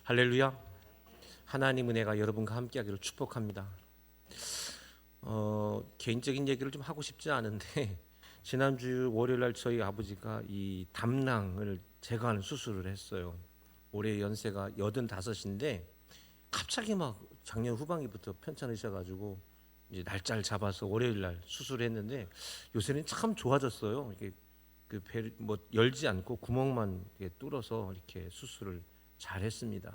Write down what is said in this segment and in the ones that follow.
할렐루야. 하나님 은혜가 여러분과 함께하기를 축복합니다. 개인적인 얘기를 좀 하고 싶지 않은데 지난주 월요일날 저희 아버지가 이 담낭을 제거하는 수술을 했어요. 올해 연세가 85인데 갑자기 막 작년 후반기부터 편찮으셔가지고 이제 날짜를 잡아서 월요일날 수술했는데 요새는 참 좋아졌어요. 이게 그 배 뭐 열지 않고 구멍만 이렇게 뚫어서 이렇게 수술을 잘 했습니다.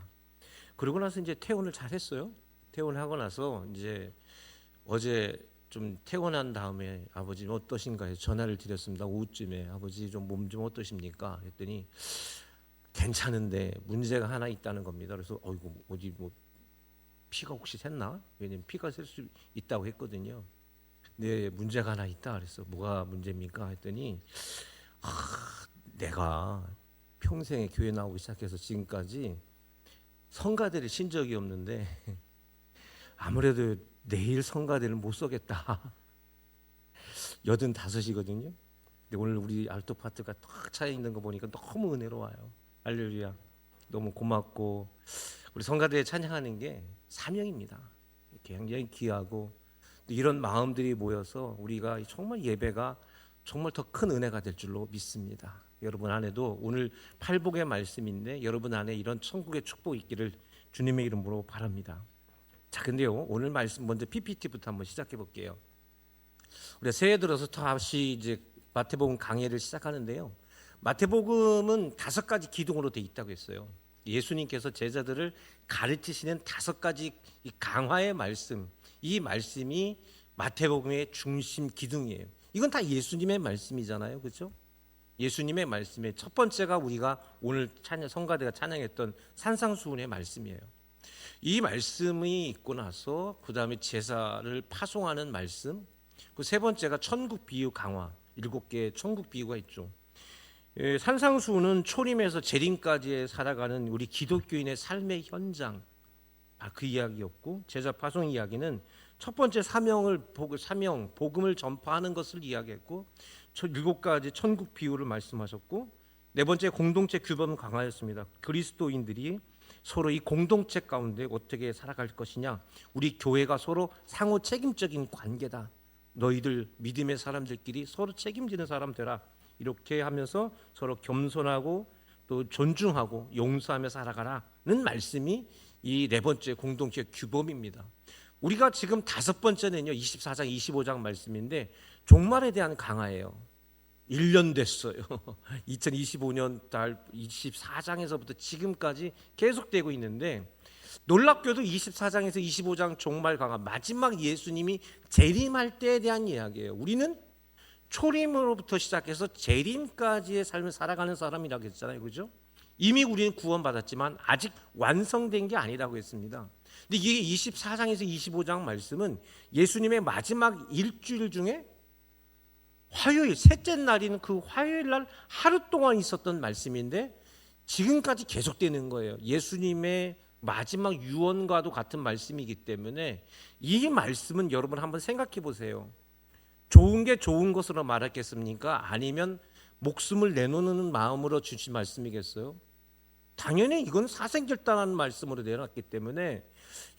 그러고 나서 이제 퇴원을 잘 했어요. 퇴원하고 나서 이제 어제 좀 퇴원한 다음에 아버지 어떠신가 해서 전화를 드렸습니다. 오후쯤에 아버지 좀 몸 좀 어떠십니까? 했더니 괜찮은데 문제가 하나 있다는 겁니다. 그래서 어이구 어디 뭐 피가 혹시 샜나? 왜냐면 피가 셀 수 있다고 했거든요. 네, 문제가 하나 있다. 그래서 뭐가 문제입니까? 했더니 내가 평생에 교회 나오기 시작해서 지금까지 성가대를 신 적이 없는데 아무래도 내일 성가대를 못 서겠다. 85이거든요. 근데 오늘 우리 알토 파트가 탁 차여 있는 거 보니까 너무 은혜로워요. 할렐루야. 너무 고맙고 우리 성가대에 찬양하는 게 사명입니다. 굉장히 귀하고 이런 마음들이 모여서 우리가 정말 예배가 정말 더 큰 은혜가 될 줄로 믿습니다. 여러분 안에도 오늘 팔복의 말씀인데 여러분 안에 이런 천국의 축복이 있기를 주님의 이름으로 바랍니다. 자, 근데요 오늘 말씀 먼저 PPT부터 한번 시작해 볼게요. 우리가 새해 들어서 다시 이제 마태복음 강해를 시작하는데요. 마태복음은 5가지 기둥으로 돼 있다고 했어요. 예수님께서 제자들을 가르치시는 5가지 이 강화의 말씀, 이 말씀이 마태복음의 중심 기둥이에요. 이건 다 예수님의 말씀이잖아요, 그렇죠? 예수님의 말씀의 첫 번째가 우리가 오늘 성가대가 찬양했던 산상수훈의 말씀이에요. 이 말씀이 있고 나서 그 다음에 제사를 파송하는 말씀, 그 세 번째가 천국 비유 강화, 7개의 천국 비유가 있죠. 산상수훈은 초림에서 재림까지 살아가는 우리 기독교인의 삶의 현장, 그 이야기였고, 제사 파송 이야기는 첫 번째 복음을 전파하는 것을 이야기했고, 7가지 천국 비유를 말씀하셨고, 네 번째 공동체 규범 강화였습니다. 그리스도인들이 서로 이 공동체 가운데 어떻게 살아갈 것이냐, 우리 교회가 서로 상호 책임적인 관계다. 너희들 믿음의 사람들끼리 서로 책임지는 사람 되라. 이렇게 하면서 서로 겸손하고 또 존중하고 용서하며 살아가라는 말씀이 이 네 번째 공동체 규범입니다. 우리가 지금 5번째는요 24장 25장 말씀인데 종말에 대한 강화예요. 1년 됐어요. 2025년 달 24장에서부터 지금까지 계속되고 있는데 놀랍게도 24장에서 25장 종말 강화, 마지막 예수님이 재림할 때에 대한 이야기예요. 우리는 초림으로부터 시작해서 재림까지의 삶을 살아가는 사람이라고 했잖아요, 그렇죠? 이미 우리는 구원받았지만 아직 완성된 게 아니라고 했습니다. 근데 이게 24장에서 25장 말씀은 예수님의 마지막 일주일 중에 화요일, 셋째 날인 그 화요일 날 하루 동안 있었던 말씀인데 지금까지 계속되는 거예요. 예수님의 마지막 유언과도 같은 말씀이기 때문에 이 말씀은 여러분 한번 생각해 보세요. 좋은 게 좋은 것으로 말하겠습니까? 아니면 목숨을 내놓는 마음으로 주신 말씀이겠어요? 당연히 이건 사생결단하는 말씀으로 내놨기 때문에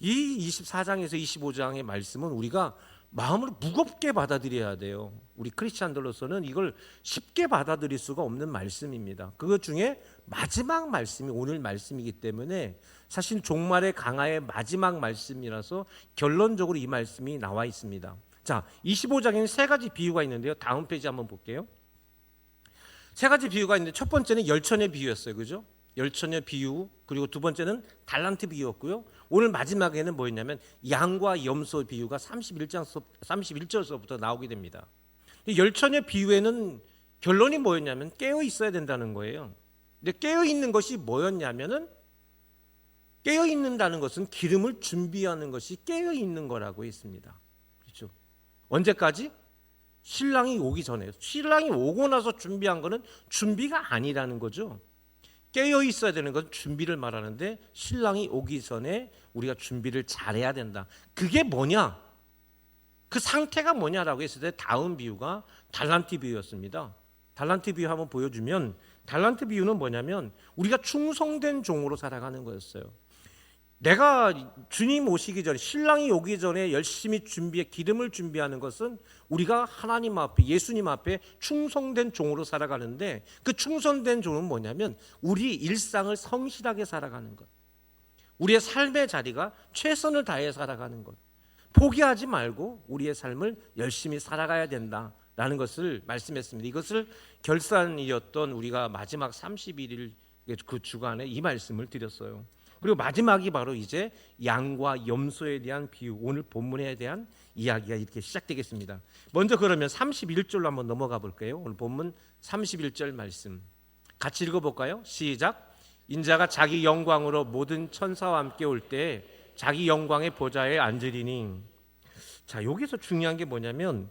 이 24장에서 25장의 말씀은 우리가 마음으로 무겁게 받아들여야 돼요. 우리 크리스찬들로서는 이걸 쉽게 받아들일 수가 없는 말씀입니다. 그것 중에 마지막 말씀이 오늘 말씀이기 때문에 사실 종말의 강화의 마지막 말씀이라서 결론적으로 이 말씀이 나와 있습니다. 자, 25장에는 3가지 비유가 있는데요. 다음 페이지 한번 볼게요. 3가지 비유가 있는데 첫 번째는 열천의 비유였어요, 그죠? 열천의 비유, 그리고 두 번째는 달란트 비유였고요. 오늘 마지막에는 뭐였냐면 양과 염소 비유가 31절서부터 나오게 됩니다. 열천의 비유에는 결론이 뭐였냐면 깨어 있어야 된다는 거예요. 근데 깨어 있는 것이 뭐였냐면은 깨어 있는다는 것은 기름을 준비하는 것이 깨어 있는 거라고 했습니다. 그렇죠? 언제까지? 신랑이 오기 전에. 신랑이 오고 나서 준비한 거는 준비가 아니라는 거죠. 깨어 있어야 되는 건 준비를 말하는데 신랑이 오기 전에 우리가 준비를 잘해야 된다. 그게 뭐냐? 그 상태가 뭐냐라고 했을 때 다음 비유가 달란트 비유였습니다. 달란트 비유 한번 보여주면 달란트 비유는 뭐냐면 우리가 충성된 종으로 살아가는 거였어요. 내가 주님 오시기 전에, 신랑이 오기 전에 열심히 기름을 준비하는 것은 우리가 하나님 앞에, 예수님 앞에 충성된 종으로 살아가는데, 그 충성된 종은 뭐냐면 우리 일상을 성실하게 살아가는 것, 우리의 삶의 자리가 최선을 다해 살아가는 것, 포기하지 말고 우리의 삶을 열심히 살아가야 된다라는 것을 말씀했습니다. 이것을 결산이었던 우리가 마지막 31일 그 주간에 이 말씀을 드렸어요. 그리고 마지막이 바로 이제 양과 염소에 대한 비유, 오늘 본문에 대한 이야기가 이렇게 시작되겠습니다. 먼저 그러면 31절로 한번 넘어가 볼까요? 오늘 본문 31절 말씀 같이 읽어볼까요? 시작. 인자가 자기 영광으로 모든 천사와 함께 올 때 자기 영광의 보좌에 앉으리니. 자, 여기서 중요한 게 뭐냐면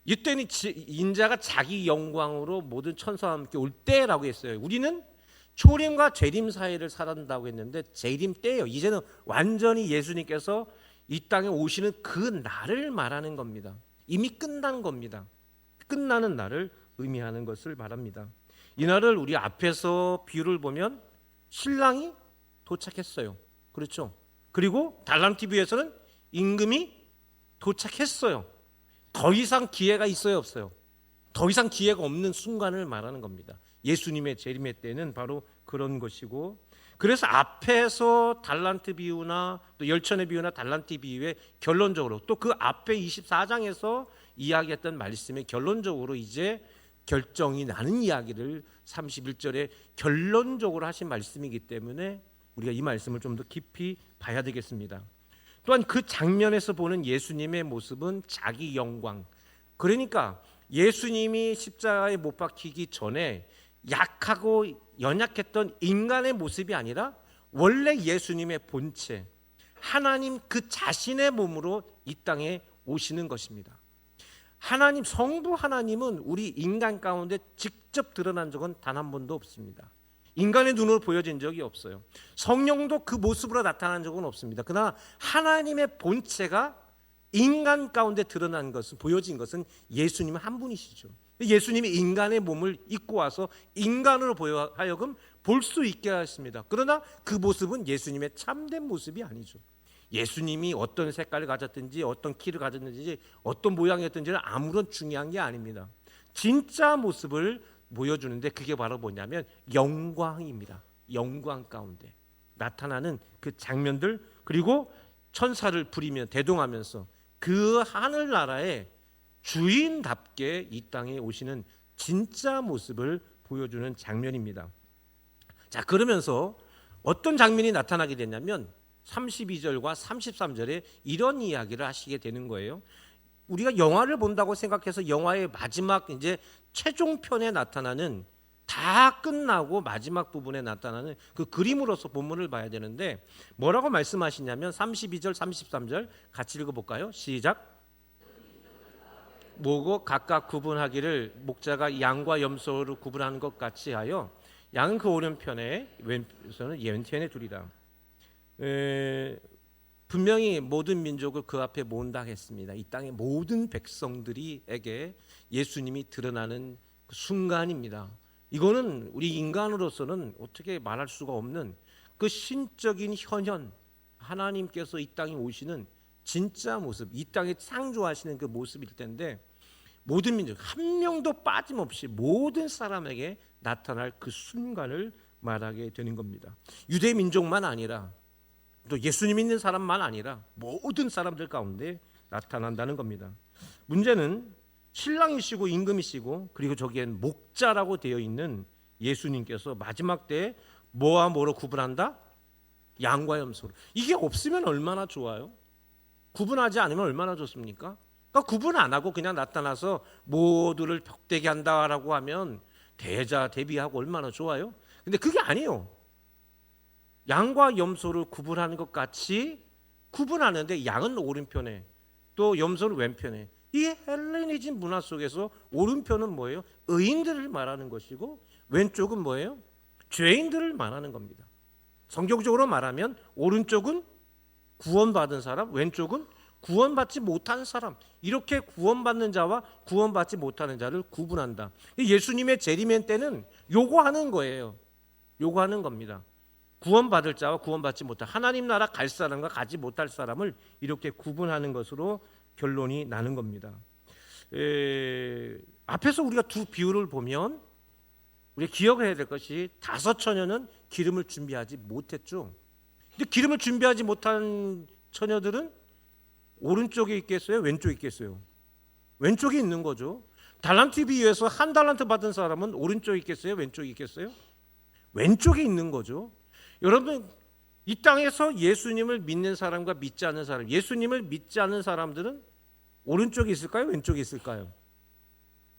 이때는 인자가 자기 영광으로 모든 천사와 함께 올 때라고 했어요. 우리는 초림과 재림 사이를 살아간다고 했는데 재림 때예요. 이제는 완전히 예수님께서 이 땅에 오시는 그 날을 말하는 겁니다. 이미 끝난 겁니다. 끝나는 날을 의미하는 것을 말합니다. 이 날을 우리 앞에서 비유를 보면 신랑이 도착했어요. 그렇죠? 그리고 달란트비유에서는 임금이 도착했어요. 더 이상 기회가 있어요, 없어요? 더 이상 기회가 없는 순간을 말하는 겁니다. 예수님의 재림의 때는 바로 그런 것이고, 그래서 앞에서 달란트 비유나 또 열천의 비유나 달란트 비유의 결론적으로, 또 그 앞에 24장에서 이야기했던 말씀의 결론적으로 이제 결정이 나는 이야기를 31절에 결론적으로 하신 말씀이기 때문에 우리가 이 말씀을 좀 더 깊이 봐야 되겠습니다. 또한 그 장면에서 보는 예수님의 모습은 자기 영광, 그러니까 예수님이 십자가에 못 박히기 전에 약하고 연약했던 인간의 모습이 아니라 원래 예수님의 본체, 하나님 그 자신의 몸으로 이 땅에 오시는 것입니다. 하나님, 성부 하나님은 우리 인간 가운데 직접 드러난 적은 단 한 번도 없습니다. 인간의 눈으로 보여진 적이 없어요. 성령도 그 모습으로 나타난 적은 없습니다. 그러나 하나님의 본체가 인간 가운데 드러난 것은, 보여진 것은 예수님 한 분이시죠. 예수님이 인간의 몸을 입고 와서 인간으로 하여금 볼 수 있게 하십니다. 그러나 그 모습은 예수님의 참된 모습이 아니죠. 예수님이 어떤 색깔을 가졌든지 어떤 키를 가졌는지 어떤 모양이었든지는 아무런 중요한 게 아닙니다. 진짜 모습을 보여주는데 그게 바로 뭐냐면 영광입니다. 영광 가운데 나타나는 그 장면들, 그리고 천사를 부리며 대동하면서 그 하늘나라의 주인답게 이 땅에 오시는 진짜 모습을 보여주는 장면입니다. 자, 그러면서 어떤 장면이 나타나게 되냐면 32절과 33절에 이런 이야기를 하시게 되는 거예요. 우리가 영화를 본다고 생각해서 영화의 마지막 이제 최종편에 나타나는, 다 끝나고 마지막 부분에 나타나는 그 그림으로서 본문을 봐야 되는데 뭐라고 말씀하시냐면 32절 33절 같이 읽어볼까요? 시작. 모고 각각 구분하기를 목자가 양과 염소를 구분하는 것 같이 하여 양은 그 오른편에 왼편에 왼편에 두리라. 분명히 모든 민족을 그 앞에 모은다 했습니다. 이 땅의 모든 백성들에게 예수님이 드러나는 그 순간입니다. 이거는 우리 인간으로서는 어떻게 말할 수가 없는 그 신적인 현현, 하나님께서 이 땅에 오시는 진짜 모습, 이 땅에 창조하시는 그 모습일 텐데 모든 민족 한 명도 빠짐없이 모든 사람에게 나타날 그 순간을 말하게 되는 겁니다. 유대 민족만 아니라 또 예수님 믿는 사람만 아니라 모든 사람들 가운데 나타난다는 겁니다. 문제는 신랑이시고 임금이시고 그리고 저기엔 목자라고 되어 있는 예수님께서 마지막 때에 뭐와 뭐로 구분한다? 양과 염소로. 이게 없으면 얼마나 좋아요? 구분하지 않으면 얼마나 좋습니까? 그러니까 구분 안 하고 그냥 나타나서 모두를 벽대게 한다라고 하면 대자대비하고 얼마나 좋아요? 근데 그게 아니에요. 양과 염소를 구분하는 것 같이 구분하는데 양은 오른편에 또 염소는 왼편에. 이 헬레니즘 문화 속에서 오른편은 뭐예요? 의인들을 말하는 것이고 왼쪽은 뭐예요? 죄인들을 말하는 겁니다. 성경적으로 말하면 오른쪽은 구원받은 사람, 왼쪽은 구원받지 못하는 사람, 이렇게 구원받는 자와 구원받지 못하는 자를 구분한다. 예수님의 재림의 때는 요거 하는 거예요. 요거 하는 겁니다. 구원받을 자와 구원받지 못할, 하나님 나라 갈 사람과 가지 못할 사람을 이렇게 구분하는 것으로 결론이 나는 겁니다. 앞에서 우리가 두 비유를 보면 우리가 기억해야 될 것이 5 처녀는 기름을 준비하지 못했죠. 근데 기름을 준비하지 못한 처녀들은 오른쪽에 있겠어요? 왼쪽에 있겠어요? 왼쪽에 있는 거죠. 달란트 비유에서 1 달란트 받은 사람은 오른쪽에 있겠어요? 왼쪽에 있겠어요? 왼쪽에 있는 거죠. 여러분, 이 땅에서 예수님을 믿는 사람과 믿지 않는 사람, 예수님을 믿지 않는 사람들은 오른쪽에 있을까요? 왼쪽에 있을까요?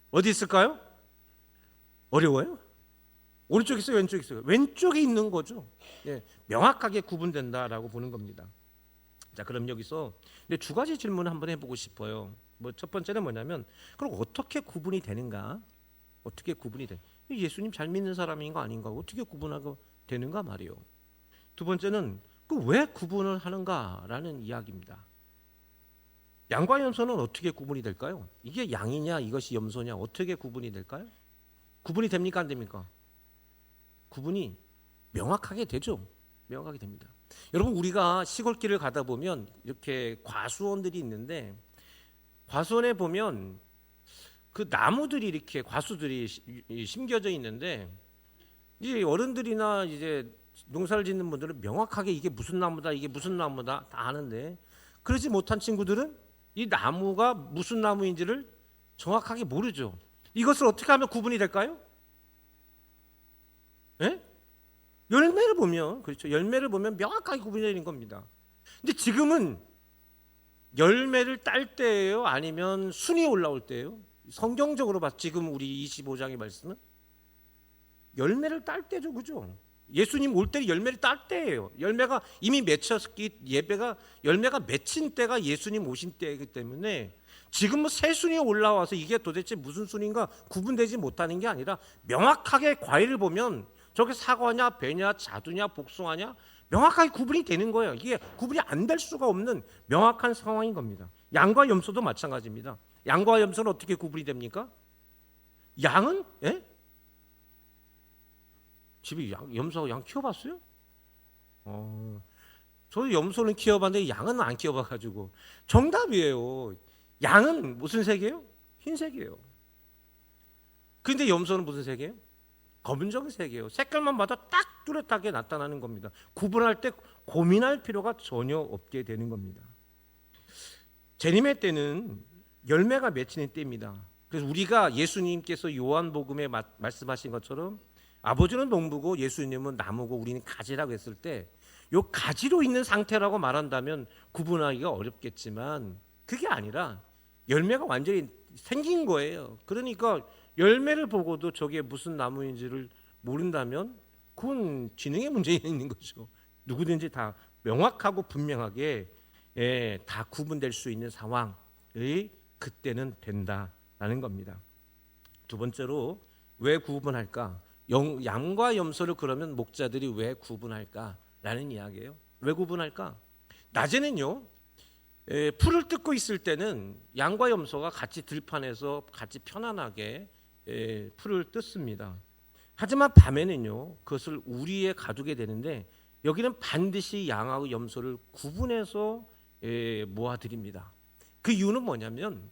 어디 있을까요? 어려워요? 오른쪽에 있어요? 왼쪽에 있어요? 왼쪽에 있는 거죠. 예, 명확하게 구분된다라고 보는 겁니다. 자, 그럼 여기서 근데 2가지 질문을 한번 해보고 싶어요. 첫 번째는 뭐냐면, 그럼 어떻게 구분이 되는가? 어떻게 구분이 돼? 예수님 잘 믿는 사람인가 아닌가? 어떻게 구분하고 되는가 말이에요. 두 번째는 왜 구분을 하는가라는 이야기입니다. 양과 염소는 어떻게 구분이 될까요? 이게 양이냐 이것이 염소냐 어떻게 구분이 될까요? 구분이 됩니까 안 됩니까? 구분이 명확하게 되죠. 명확하게 됩니다. 여러분, 우리가 시골길을 가다 보면 이렇게 과수원들이 있는데, 과수원에 보면 그 나무들이 이렇게 과수들이 심겨져 있는데, 이제 어른들이나 이제 농사를 짓는 분들은 명확하게 이게 무슨 나무다 이게 무슨 나무다 다 아는데, 그러지 못한 친구들은 이 나무가 무슨 나무인지를 정확하게 모르죠. 이것을 어떻게 하면 구분이 될까요? 예? 열매를 보면, 그렇죠, 열매를 보면 명확하게 구분이 되는 겁니다. 근데 지금은 열매를 딸 때예요? 아니면 순이 올라올 때예요? 성경적으로 봐서 지금 우리 25장의 말씀은 열매를 딸 때죠. 그죠? 예수님 올 때 열매를 딸 때예요. 열매가 이미 맺혔기, 열매가 맺힌 때가 예수님 오신 때이기 때문에 지금 뭐 새 순이 올라와서 이게 도대체 무슨 순인가 구분되지 못하는 게 아니라, 명확하게 과일을 보면 저게 사과냐 배냐 자두냐 복숭아냐 명확하게 구분이 되는 거예요. 이게 구분이 안 될 수가 없는 명확한 상황인 겁니다. 양과 염소도 마찬가지입니다. 양과 염소는 어떻게 구분이 됩니까? 양은 집에 염소하고 양 키워봤어요? 저도 염소는 키워봤는데 양은 안 키워봐가지고. 정답이에요. 양은 무슨 색이에요? 흰색이에요. 근데 염소는 무슨 색이에요? 검은색이에요. 색깔만 봐도 딱 뚜렷하게 나타나는 겁니다. 구분할 때 고민할 필요가 전혀 없게 되는 겁니다. 재림의 때는 열매가 맺히는 때입니다. 그래서 우리가 예수님께서 요한복음에 말씀하신 것처럼 아버지는 농부고 예수님은 나무고 우리는 가지라고 했을 때, 요 가지로 있는 상태라고 말한다면 구분하기가 어렵겠지만, 그게 아니라 열매가 완전히 생긴 거예요. 그러니까 열매를 보고도 저게 무슨 나무인지를 모른다면 그건 지능의 문제가 있는 거죠. 누구든지 다 명확하고 분명하게 다 구분될 수 있는 상황이 그때는 된다라는 겁니다. 두 번째로 왜 구분할까? 양과 염소를 그러면 목자들이 왜 구분할까라는 이야기예요. 왜 구분할까? 낮에는요, 풀을 뜯고 있을 때는 양과 염소가 같이 들판에서 같이 편안하게 풀을 뜯습니다. 하지만 밤에는요, 그것을 우리에 가두게 되는데, 여기는 반드시 양하고 염소를 구분해서 모아드립니다. 그 이유는 뭐냐면,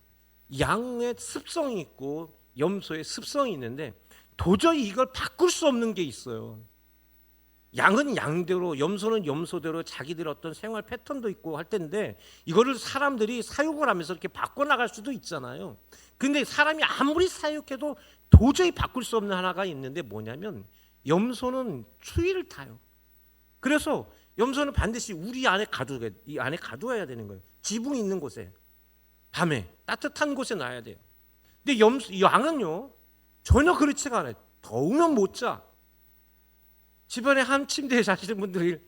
양의 습성이 있고 염소의 습성이 있는데 도저히 이걸 바꿀 수 없는 게 있어요. 양은 양대로, 염소는 염소대로 자기들 어떤 생활 패턴도 있고 할 텐데, 이거를 사람들이 사육을 하면서 이렇게 바꿔나갈 수도 있잖아요. 근데 사람이 아무리 사육해도 도저히 바꿀 수 없는 하나가 있는데 뭐냐면, 염소는 추위를 타요. 그래서 염소는 반드시 우리 안에 이 안에 가둬야 되는 거예요. 지붕이 있는 곳에, 밤에 따뜻한 곳에 놔야 돼요. 근데 양은요 전혀 그렇지가 않아요. 더우면 못 자. 집안에 한 침대에 자시는 분들이,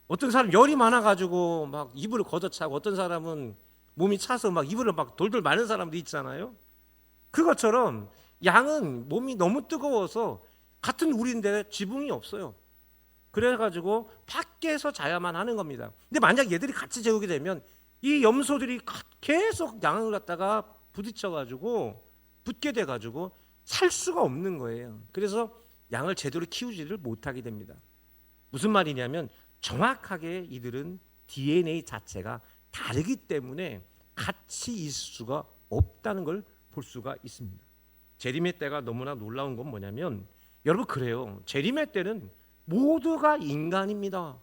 어떤 사람 열이 많아가지고 막 이불을 걷어차고, 어떤 사람은 몸이 차서 막 이불을 막 돌돌 마는 사람도 있잖아요. 그것처럼 양은 몸이 너무 뜨거워서 같은 우리인데 지붕이 없어요. 그래가지고 밖에서 자야만 하는 겁니다. 근데 만약 얘들이 같이 재우게 되면 이 염소들이 계속 양을 갖다가 부딪혀가지고 붙게 돼가지고 살 수가 없는 거예요. 그래서 양을 제대로 키우지를 못하게 됩니다. 무슨 말이냐면 정확하게 이들은 DNA 자체가 다르기 때문에 같이 있을 수가 없다는 걸 볼 수가 있습니다. 재림의 때가 너무나 놀라운 건 뭐냐면 여러분 그래요. 재림의 때는 모두가 인간입니다.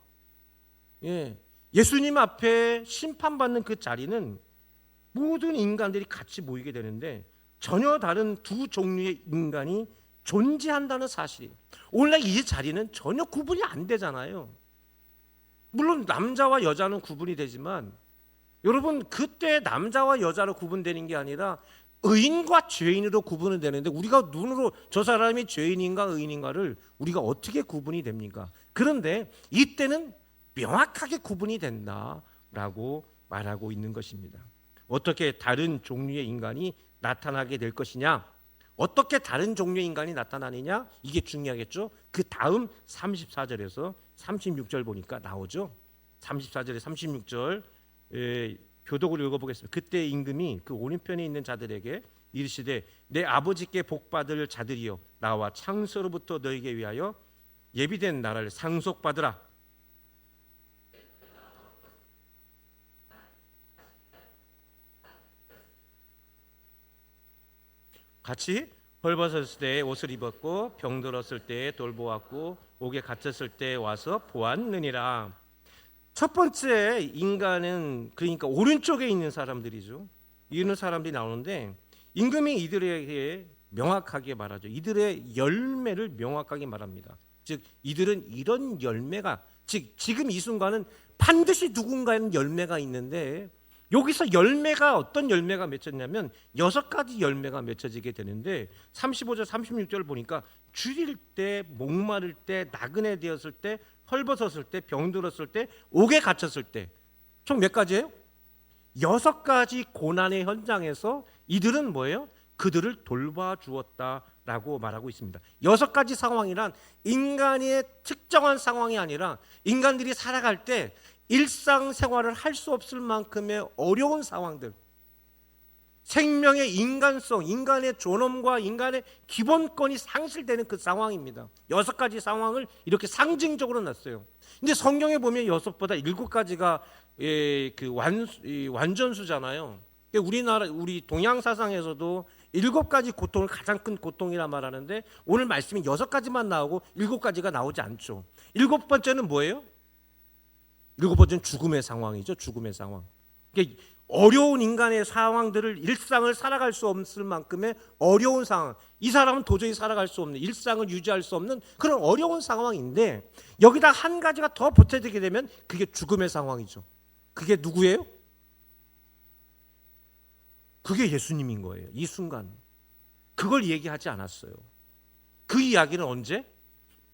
예. 예수님 앞에 심판받는 그 자리는 모든 인간들이 같이 모이게 되는데 전혀 다른 두 종류의 인간이 존재한다는 사실이에요. 원래 이 자리는 전혀 구분이 안 되잖아요. 물론 남자와 여자는 구분이 되지만 여러분 그때 남자와 여자로 구분되는 게 아니라 의인과 죄인으로 구분이 되는데 우리가 눈으로 저 사람이 죄인인가 의인인가를 우리가 어떻게 구분이 됩니까? 그런데 이때는 명확하게 구분이 된다라고 말하고 있는 것입니다. 어떻게 다른 종류의 인간이 나타나게 될 것이냐? 어떻게 다른 종류의 인간이 나타나느냐? 이게 중요하겠죠. 그 다음 34절에서 36절 보니까 나오죠. 34절에 36절 교독을 읽어보겠습니다. 그때 임금이 그 오른편에 있는 자들에게 이르시되 내 아버지께 복받을 자들이여 나와 창세로부터 너에게 위하여 예비된 나라를 상속받으라. 같이 헐벗었을 때 옷을 입었고 병들었을 때 돌보았고 옥에 갇혔을 때 와서 보았느니라. 첫 번째 인간은 그러니까 오른쪽에 있는 사람들이죠. 이런 사람들이 나오는데 임금이 이들에게 명확하게 말하죠. 이들의 열매를 명확하게 말합니다. 즉 이들은 이런 열매가 즉 지금 이 순간은 반드시 누군가에는 열매가 있는데 여기서 열매가 어떤 열매가 맺혔냐면 6가지 열매가 맺혀지게 되는데 35절 36절을 보니까 줄일 때 목마를 때 나그네 되었을 때 헐벗었을 때 병들었을 때 옥에 갇혔을 때 총 몇 가지예요? 6가지 고난의 현장에서 이들은 뭐예요? 그들을 돌봐주었다라고 말하고 있습니다. 6가지 상황이란 인간의 특정한 상황이 아니라 인간들이 살아갈 때 일상생활을 할 수 없을 만큼의 어려운 상황들, 생명의 인간성, 인간의 존엄과 인간의 기본권이 상실되는 그 상황입니다. 6가지 상황을 이렇게 상징적으로 놨어요. 근데 성경에 보면 6보다 7가지가 그 완전수잖아요. 우리 동양 사상에서도 7가지 고통을 가장 큰 고통이라 말하는데 오늘 말씀이 6가지만 나오고 7가지가 나오지 않죠. 7번째는 뭐예요? 7번째는 죽음의 상황이죠. 죽음의 상황. 그러니까 어려운 인간의 상황들을 일상을 살아갈 수 없을 만큼의 어려운 상황. 이 사람은 도저히 살아갈 수 없는 일상을 유지할 수 없는 그런 어려운 상황인데 여기다 한 가지가 더 보태지게 되면 그게 죽음의 상황이죠. 그게 누구예요? 그게 예수님인 거예요. 이 순간. 그걸 얘기하지 않았어요. 그 이야기는 언제?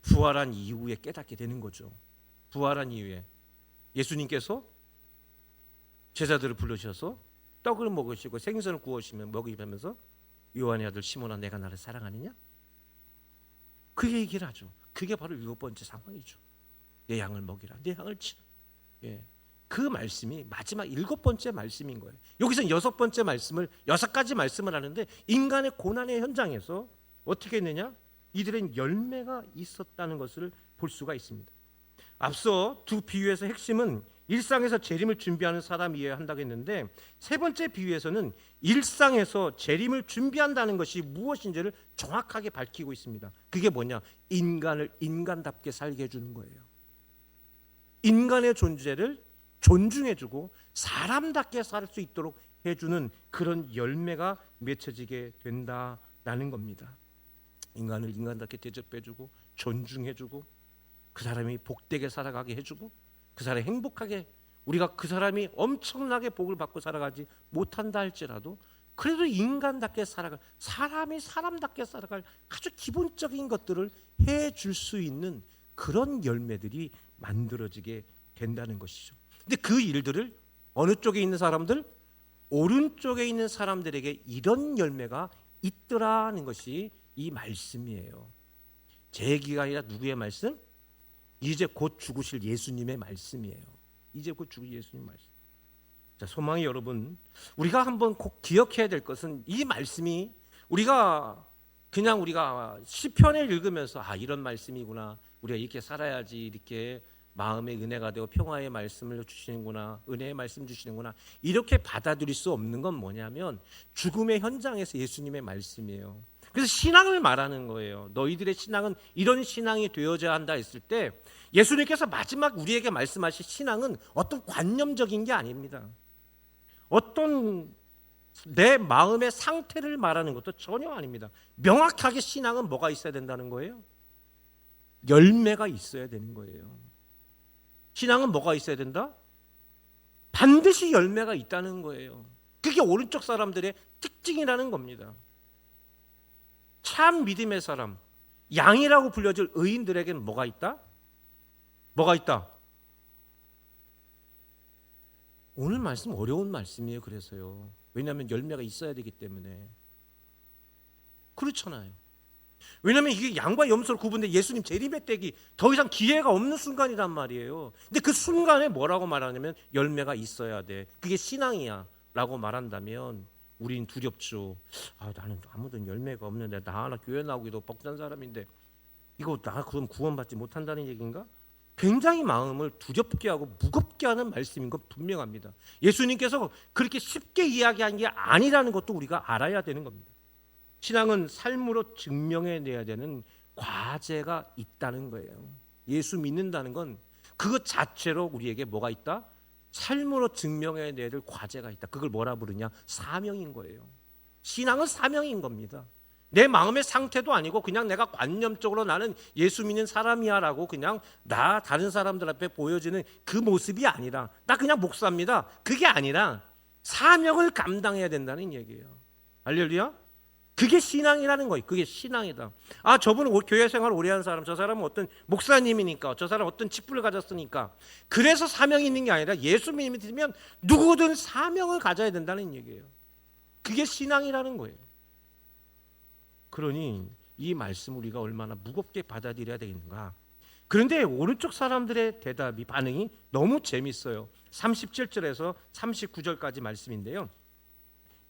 부활한 이후에 깨닫게 되는 거죠. 부활한 이후에 예수님께서 제자들을 부르셔서 떡을 먹으시고 생선을 구우시면 먹이면서 요한의 아들 시몬아 내가 나를 사랑하느냐? 그 얘기를 하죠. 그게 바로 7번째 상황이죠. 내 양을 먹이라. 내 양을 치라. 예. 그 말씀이 마지막 7번째 말씀인 거예요. 여기서 6번째 말씀을 6가지 말씀을 하는데 인간의 고난의 현장에서 어떻게 했느냐? 이들은 열매가 있었다는 것을 볼 수가 있습니다. 앞서 두 비유에서 핵심은 일상에서 재림을 준비하는 사람이어야 한다고 했는데 세 번째 비유에서는 일상에서 재림을 준비한다는 것이 무엇인지를 정확하게 밝히고 있습니다. 그게 뭐냐? 인간을 인간답게 살게 해주는 거예요. 인간의 존재를 존중해주고 사람답게 살 수 있도록 해주는 그런 열매가 맺혀지게 된다라는 겁니다. 인간을 인간답게 대접해주고 존중해주고 그 사람이 복되게 살아가게 해주고 그 사람이 행복하게 우리가 그 사람이 엄청나게 복을 받고 살아가지 못한다 할지라도 그래도 인간답게 살아갈 사람이 사람답게 살아갈 아주 기본적인 것들을 해줄 수 있는 그런 열매들이 만들어지게 된다는 것이죠. 근데 그 일들을 어느 쪽에 있는 사람들? 오른쪽에 있는 사람들에게 이런 열매가 있더라는 것이 이 말씀이에요. 제 얘기가 아니라 누구의 말씀? 이제 곧 죽으실 예수님의 말씀이에요. 이제 곧 죽으실 예수님 말씀. 자, 소망이 여러분, 우리가 한번 꼭 기억해야 될 것은 이 말씀이 우리가 시편을 읽으면서 이런 말씀이구나 우리가 이렇게 살아야지 이렇게 마음의 은혜가 되고 평화의 말씀을 주시는구나, 은혜의 말씀 주시는구나, 이렇게 받아들일 수 없는 건 뭐냐면 죽음의 현장에서 예수님의 말씀이에요. 그래서 신앙을 말하는 거예요. 너희들의 신앙은 이런 신앙이 되어져야 한다 했을 때 예수님께서 마지막 우리에게 말씀하신 신앙은 어떤 관념적인 게 아닙니다. 어떤 내 마음의 상태를 말하는 것도 전혀 아닙니다. 명확하게 신앙은 뭐가 있어야 된다는 거예요? 열매가 있어야 되는 거예요. 신앙은 뭐가 있어야 된다? 반드시 열매가 있다는 거예요. 그게 오른쪽 사람들의 특징이라는 겁니다. 참 믿음의 사람, 양이라고 불려질 의인들에게는 뭐가 있다? 뭐가 있다? 오늘 말씀 어려운 말씀이에요. 그래서요. 왜냐하면 열매가 있어야 되기 때문에. 그렇잖아요. 왜냐하면 이게 양과 염소를 구분해 예수님 재림의때기 더 이상 기회가 없는 순간이란 말이에요. 근데 그 순간에 뭐라고 말하냐면 열매가 있어야 돼. 그게 신앙이야 라고 말한다면 우린 두렵죠. 나는 아무도 열매가 없는데 나 하나 교회 나오기도 벅찬 사람인데 이거 나 그럼 구원받지 못한다는 얘기인가? 굉장히 마음을 두렵게 하고 무겁게 하는 말씀인 건 분명합니다. 예수님께서 그렇게 쉽게 이야기한 게 아니라는 것도 우리가 알아야 되는 겁니다. 신앙은 삶으로 증명해내야 되는 과제가 있다는 거예요. 예수 믿는다는 건 그것 자체로 우리에게 뭐가 있다? 삶으로 증명해내야 될 과제가 있다. 그걸 뭐라 부르냐? 사명인 거예요. 신앙은 사명인 겁니다. 내 마음의 상태도 아니고 그냥 내가 관념적으로 나는 예수 믿는 사람이야 라고 그냥 나 다른 사람들 앞에 보여지는 그 모습이 아니라 나 그냥 목사입니다. 그게 아니라 사명을 감당해야 된다는 얘기예요. 할렐루야. 그게 신앙이라는 거예요. 그게 신앙이다. 저분은 교회 생활 오래 한 사람, 저 사람은 어떤 목사님이니까, 저 사람은 어떤 직분을 가졌으니까 그래서 사명이 있는 게 아니라 예수 믿으면 누구든 사명을 가져야 된다는 얘기예요. 그게 신앙이라는 거예요. 그러니 이 말씀 우리가 얼마나 무겁게 받아들여야 되겠는가. 그런데 오른쪽 사람들의 대답이 반응이 너무 재밌어요. 37절에서 39절까지 말씀인데요.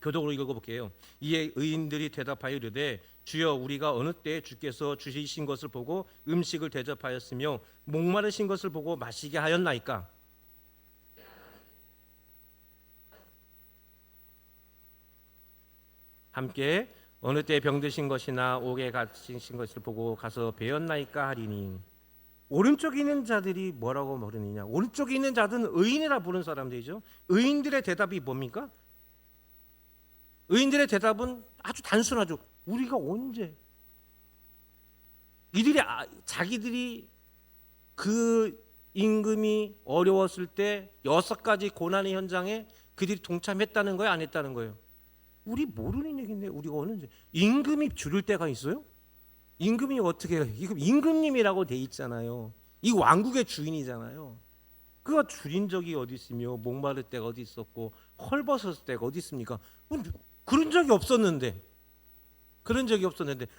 교독으로 읽어볼게요. 이에 의인들이 대답하여 이르되 주여 우리가 어느 때에 주께서 주시신 것을 보고 음식을 대접하였으며 목마르신 것을 보고 마시게 하였나이까. 함께 어느 때 병드신 것이나 옥에 갇히신 것을 보고 가서 배웠나이까 하리니. 오른쪽에 있는 자들이 뭐라고 부르느냐? 오른쪽에 있는 자들은 의인이라 부르는 사람들이죠. 의인들의 대답이 뭡니까? 의인들의 대답은 아주 단순하죠. 우리가 언제? 이들이 자기들이 그 임금이 어려웠을 때 6가지 고난의 현장에 그들이 동참했다는 거예요? 안 했다는 거예요? 우리 모르는 얘기인데 우리가 언제? 임금이 줄일 때가 있어요? 임금이 어떻게 해요? 이거 임금님이라고 돼 있잖아요. 이 왕국의 주인이잖아요. 그가 줄인 적이 어디 있으며 목마를 때가 어디 있었고 헐벗었을 때가 어디 있습니까? 그런 적이 없었는데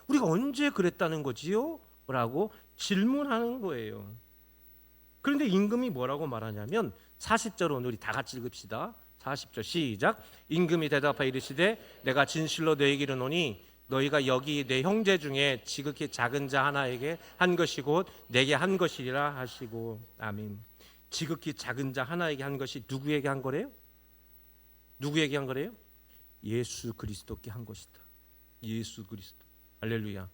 우리가 언제 그랬다는 거지요? 라고 질문하는 거예요. 그런데 임금이 뭐라고 말하냐면 40절 오늘 우리 다 같이 읽읍시다. 40절 시작. 임금이 대답하여 이르시되 내가 진실로 너희에게 이르노니 너희가 여기 내 형제 중에 지극히 작은 자 하나에게 한 것이 곧 내게 한 것이리라 하시고. 아멘. 지극히 작은 자 하나에게 한 것이 누구에게 한 거래요? 누구에게 한 거래요? 예수 그리스도께 한 것이다. 예수 그리스도. 할렐루야.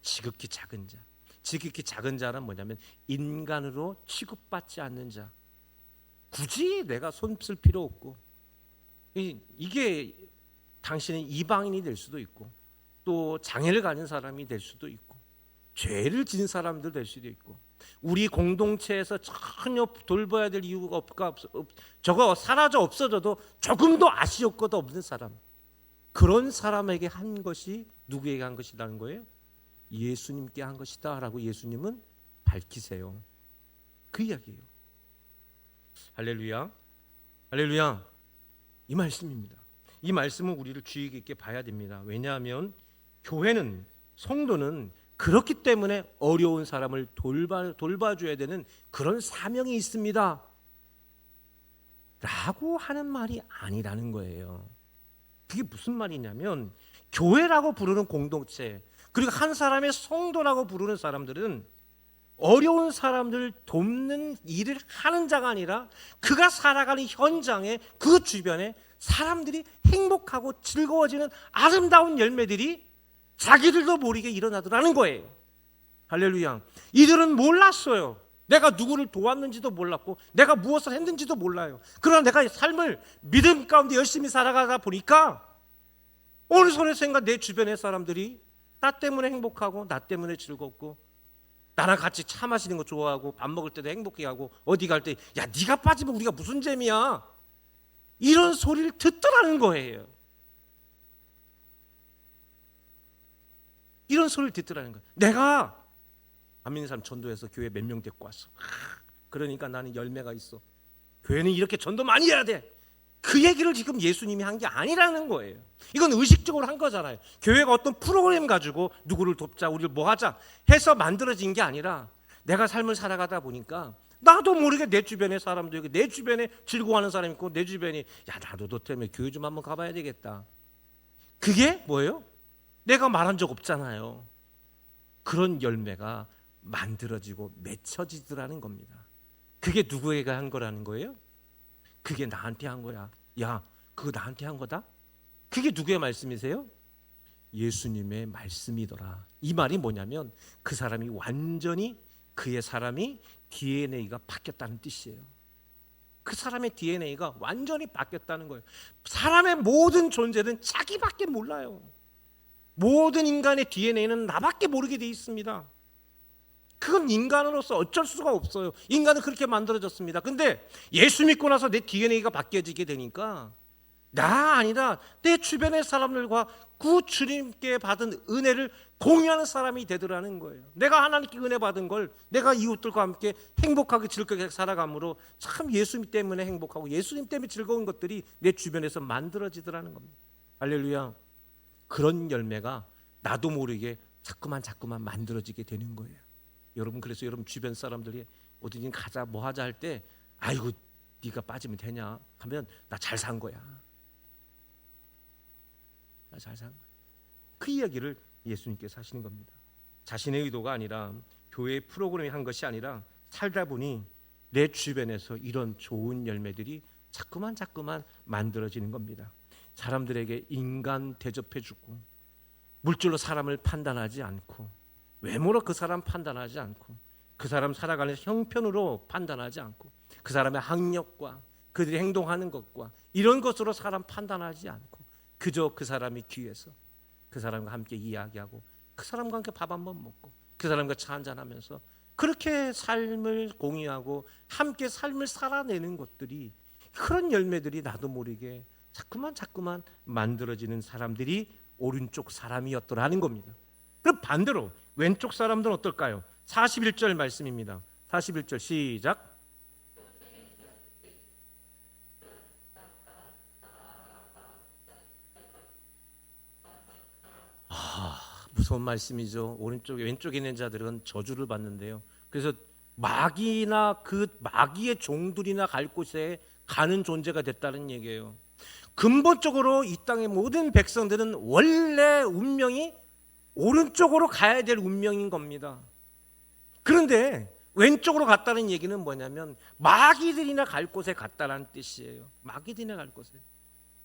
지극히 작은 자. 지극히 작은 자란 뭐냐면 인간으로 취급받지 않는 자. 굳이 내가 손 쓸 필요 없고 이게 당신은 이방인이 될 수도 있고 또 장애를 가진 사람이 될 수도 있고 죄를 지은 사람들 될 수도 있고 우리 공동체에서 전혀 돌봐야 될 이유가 저거 사라져 없어져도 조금도 아쉬웠고도 없는 사람, 그런 사람에게 한 것이 누구에게 한 것이라는 거예요? 예수님께 한 것이다 라고 예수님은 밝히세요. 그 이야기예요. 할렐루야. 할렐루야. 이 말씀입니다. 이 말씀은 우리를 주의 깊게 봐야 됩니다. 왜냐하면 교회는, 성도는 그렇기 때문에 어려운 사람을 돌봐줘야 되는 그런 사명이 있습니다 라고 하는 말이 아니라는 거예요. 그게 무슨 말이냐면 교회라고 부르는 공동체, 그리고 한 사람의 성도라고 부르는 사람들은 어려운 사람들 돕는 일을 하는 자가 아니라 그가 살아가는 현장에 그 주변에 사람들이 행복하고 즐거워지는 아름다운 열매들이 자기들도 모르게 일어나더라는 거예요. 할렐루야. 이들은 몰랐어요. 내가 누구를 도왔는지도 몰랐고 내가 무엇을 했는지도 몰라요. 그러나 내가 삶을 믿음 가운데 열심히 살아가다 보니까 어느 손에선가 내 주변의 사람들이 나 때문에 행복하고 나 때문에 즐겁고 나랑 같이 차 마시는 거 좋아하고 밥 먹을 때도 행복해하고 어디 갈 때 야 네가 빠지면 우리가 무슨 재미야, 이런 소리를 듣더라는 거예요. 이런 소리를 듣더라는 거예요. 내가 안 믿는 사람 전도해서 교회 몇 명 데리고 왔어. 그러니까 나는 열매가 있어. 교회는 이렇게 전도 많이 해야 돼. 그 얘기를 지금 예수님이 한 게 아니라는 거예요. 이건 의식적으로 한 거잖아요. 교회가 어떤 프로그램 가지고 누구를 돕자, 우리를 뭐 하자 해서 만들어진 게 아니라 내가 삶을 살아가다 보니까 나도 모르게 내 주변의 사람도 있고 내 주변에 즐거워하는 사람이 있고 내 주변이 야 나도 너 때문에 교회 좀 한번 가봐야 되겠다. 그게 뭐예요? 내가 말한 적 없잖아요. 그런 열매가 만들어지고 맺혀지더라는 겁니다. 그게 누구에게 한 거라는 거예요? 그게 나한테 한 거야. 야, 그거 나한테 한 거다? 그게 누구의 말씀이세요? 예수님의 말씀이더라. 이 말이 뭐냐면 그 사람이 완전히 그의 사람이 DNA가 바뀌었다는 뜻이에요. 그 사람의 DNA가 완전히 바뀌었다는 거예요. 사람의 모든 존재는 자기밖에 몰라요. 모든 인간의 DNA는 나밖에 모르게 돼 있습니다. 그건 인간으로서 어쩔 수가 없어요. 인간은 그렇게 만들어졌습니다. 근데 예수 믿고 나서 내 DNA가 바뀌어지게 되니까 나 아니라 내 주변의 사람들과 그 주님께 받은 은혜를 공유하는 사람이 되더라는 거예요. 내가 하나님께 은혜 받은 걸 내가 이웃들과 함께 행복하게 즐겁게 살아감으로 참 예수님 때문에 행복하고 예수님 때문에 즐거운 것들이 내 주변에서 만들어지더라는 겁니다. 할렐루야. 그런 열매가 나도 모르게 자꾸만 만들어지게 되는 거예요. 여러분, 그래서 여러분 주변 사람들이 어디든 가자 뭐 하자 할 때 아이고 네가 빠지면 되냐 하면 나 잘 산 거야. 나 잘 산 거야. 그 이야기를 예수님께서 하시는 겁니다. 자신의 의도가 아니라 교회의 프로그램이 한 것이 아니라 살다 보니 내 주변에서 이런 좋은 열매들이 자꾸만 만들어지는 겁니다. 사람들에게 인간 대접해주고 물질로 사람을 판단하지 않고 외모로 그 사람 판단하지 않고 그 사람 살아가는 형편으로 판단하지 않고 그 사람의 학력과 그들이 행동하는 것과 이런 것으로 사람 판단하지 않고 그저 그 사람이 귀해서 그 사람과 함께 이야기하고 그 사람과 함께 밥 한번 먹고 그 사람과 차 한잔하면서 그렇게 삶을 공유하고 함께 삶을 살아내는 것들이, 그런 열매들이 나도 모르게 자꾸만 만들어지는 사람들이 오른쪽 사람이었더라는 겁니다. 그럼 반대로 왼쪽 사람들은 어떨까요? 41절 말씀입니다. 41절 시작. 무서운 말씀이죠. 오른쪽에 왼쪽에 있는 자들은 저주를 받는데요. 그래서 마귀나 그 마귀의 종들이나 갈 곳에 가는 존재가 됐다는 얘기예요. 근본적으로 이 땅의 모든 백성들은 원래 운명이 오른쪽으로 가야 될 운명인 겁니다. 그런데 왼쪽으로 갔다는 얘기는 뭐냐면 마귀들이나 갈 곳에 갔다는 뜻이에요. 마귀들이나 갈 곳에.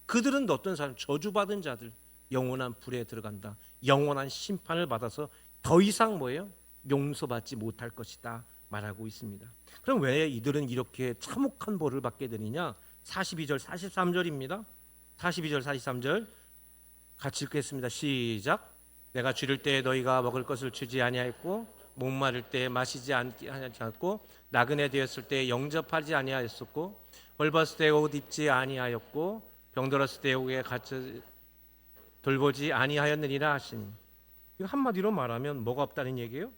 그들은 어떤 사람? 저주받은 자들, 영원한 불에 들어간다. 영원한 심판을 받아서 더 이상 뭐예요? 용서받지 못할 것이다 말하고 있습니다. 그럼 왜 이들은 이렇게 참혹한 벌을 받게 되느냐? 42절 43절입니다. 42절 43절 같이 읽겠습니다. 시작. 내가 줄일 때 너희가 먹을 것을 주지 아니하였고 목마를 때 마시지 않았고 나그네 되었을 때 영접하지 아니하였었고 헐벗을 때 옷 입지 아니하였고 병들었을 때 옥에 갇혀 돌보지 아니하였느니라 하시니, 이거 한마디로 말하면 뭐가 없다는 얘기예요?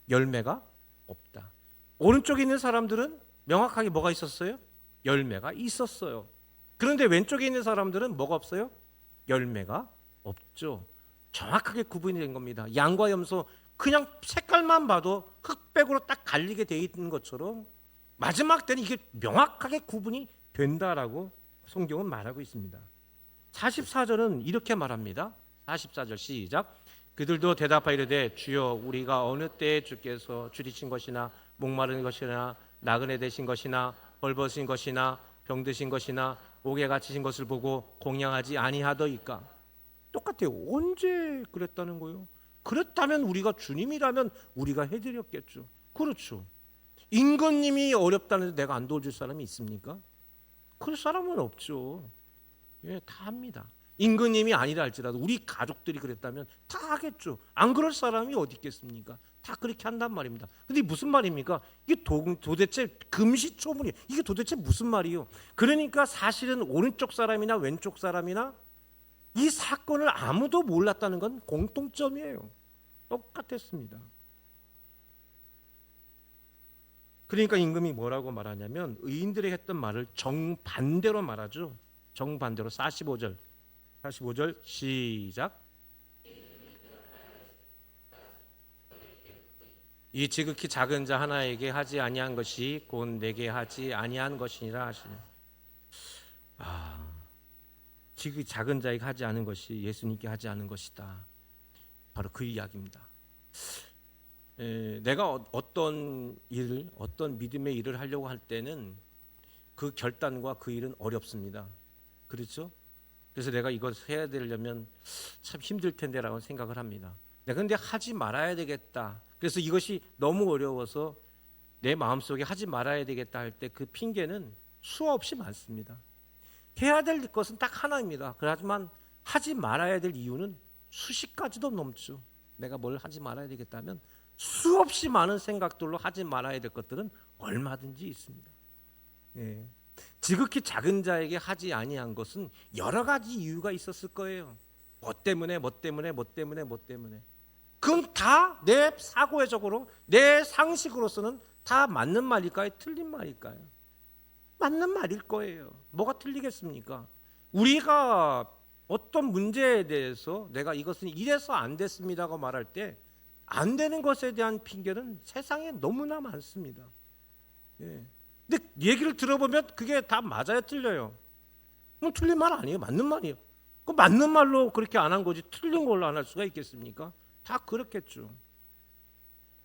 열매가 없다. 오른쪽에 있는 사람들은 명확하게 뭐가 있었어요? 열매가 있었어요. 그런데 왼쪽에 있는 사람들은 뭐가 없어요? 열매가 없죠. 정확하게 구분이 된 겁니다. 양과 염소 그냥 색깔만 봐도 흑백으로 딱 갈리게 돼 있는 것처럼 마지막 때는 이게 명확하게 구분이 된다라고 성경은 말하고 있습니다. 44절은 이렇게 말합니다. 44절 시작. 그들도 대답하여 이르되 주여 우리가 어느 때에 주께서 줄이신 것이나 목마른 것이나 나그네 되신 것이나 벌벗은 것이나 병드신 것이나 옥에 갇히신 것을 보고 공양하지 아니하더이까. 똑같아요. 언제 그랬다는 거예요? 그랬다면 우리가 주님이라면 우리가 해드렸겠죠. 그렇죠. 임금님이 어렵다는데 내가 안 도와줄 사람이 있습니까? 그럴 사람은 없죠. 예, 다 합니다. 임금님이 아니라 할지라도 우리 가족들이 그랬다면 다 하겠죠. 안 그럴 사람이 어디 있겠습니까? 다 그렇게 한단 말입니다. 근데 무슨 말입니까? 이게 도대체 금시초문이에요. 이게 도대체 무슨 말이에요? 그러니까 사실은 오른쪽 사람이나 왼쪽 사람이나 이 사건을 아무도 몰랐다는 건 공통점이에요. 똑같았습니다. 그러니까 임금이 뭐라고 말하냐면 의인들이 했던 말을 정반대로 말하죠. 정반대로 45절 시작. 이 지극히 작은 자 하나에게 하지 아니한 것이 곧 내게 하지 아니한 것이니라 하시네. 지극히 작은 자에게 하지 않은 것이 예수님께 하지 않은 것이다. 바로 그 이야기입니다. 내가 어떤 일을, 어떤 믿음의 일을 하려고 할 때는 그 결단과 그 일은 어렵습니다. 그렇죠? 그래서 내가 이것을 해야 되려면 참 힘들 텐데라고 생각을 합니다. 내가 근데 하지 말아야 되겠다. 그래서 이것이 너무 어려워서 내 마음속에 하지 말아야 되겠다 할 때 그 핑계는 수없이 많습니다. 해야 될 것은 딱 하나입니다. 하지만 하지 말아야 될 이유는 수십 가지도 넘죠. 내가 뭘 하지 말아야 되겠다면 수없이 많은 생각들로 하지 말아야 될 것들은 얼마든지 있습니다. 예. 지극히 작은 자에게 하지 아니한 것은 여러 가지 이유가 있었을 거예요. 뭐 때문에. 그건 다 내 사고적으로, 내 상식으로서는 다 맞는 말일까요? 틀린 말일까요? 맞는 말일 거예요. 뭐가 틀리겠습니까? 우리가 어떤 문제에 대해서 내가 이것은 이래서 안 됐습니다고 말할 때 안 되는 것에 대한 핑계는 세상에 너무나 많습니다. 예. 근데 얘기를 들어보면 그게 다 맞아요, 틀려요? 그럼 틀린 말 아니에요, 맞는 말이에요. 그 맞는 말로 그렇게 안 한 거지 틀린 걸로 안 할 수가 있겠습니까? 다 그렇겠죠.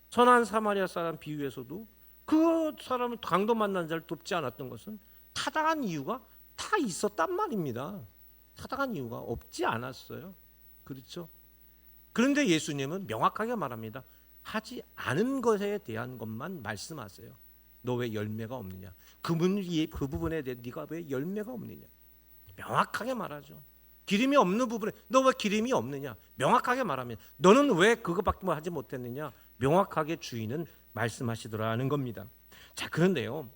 선한 사마리아 사람 비유에서도 그 사람을 강도 만난 자를 돕지 않았던 것은 타당한 이유가 다 있었단 말입니다. 타당한 이유가 없지 않았어요. 그렇죠? 그런데 예수님은 명확하게 말합니다. 하지 않은 것에 대한 것만 말씀하세요. 너 왜 열매가 없느냐? 그 부분에 대해 네가 왜 열매가 없느냐? 명확하게 말하죠. 기름이 없는 부분에 너 왜 기름이 없느냐? 명확하게 말하면 너는 왜 그것밖에 하지 못했느냐? 명확하게 주인은 말씀하시더라는 겁니다. 자, 그런데요.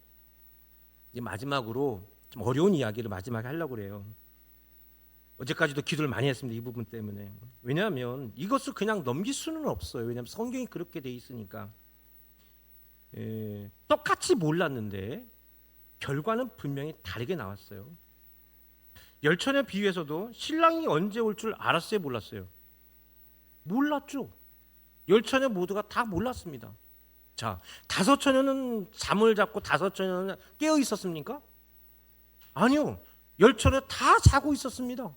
이제 마지막으로 좀 어려운 이야기를 마지막에 하려고 그래요. 어제까지도 기도를 많이 했습니다. 이 부분 때문에. 왜냐하면 이것을 그냥 넘길 수는 없어요. 왜냐하면 성경이 그렇게 돼 있으니까. 똑같이 몰랐는데 결과는 분명히 다르게 나왔어요. 열처녀 비유에서도 신랑이 언제 올 줄 알았어요, 몰랐어요? 몰랐죠. 열처녀 모두가 다 몰랐습니다. 자, 다섯 처녀는 잠을 잡고 다섯 처녀는 깨어 있었습니까? 아니요. 열처녀 다 자고 있었습니다.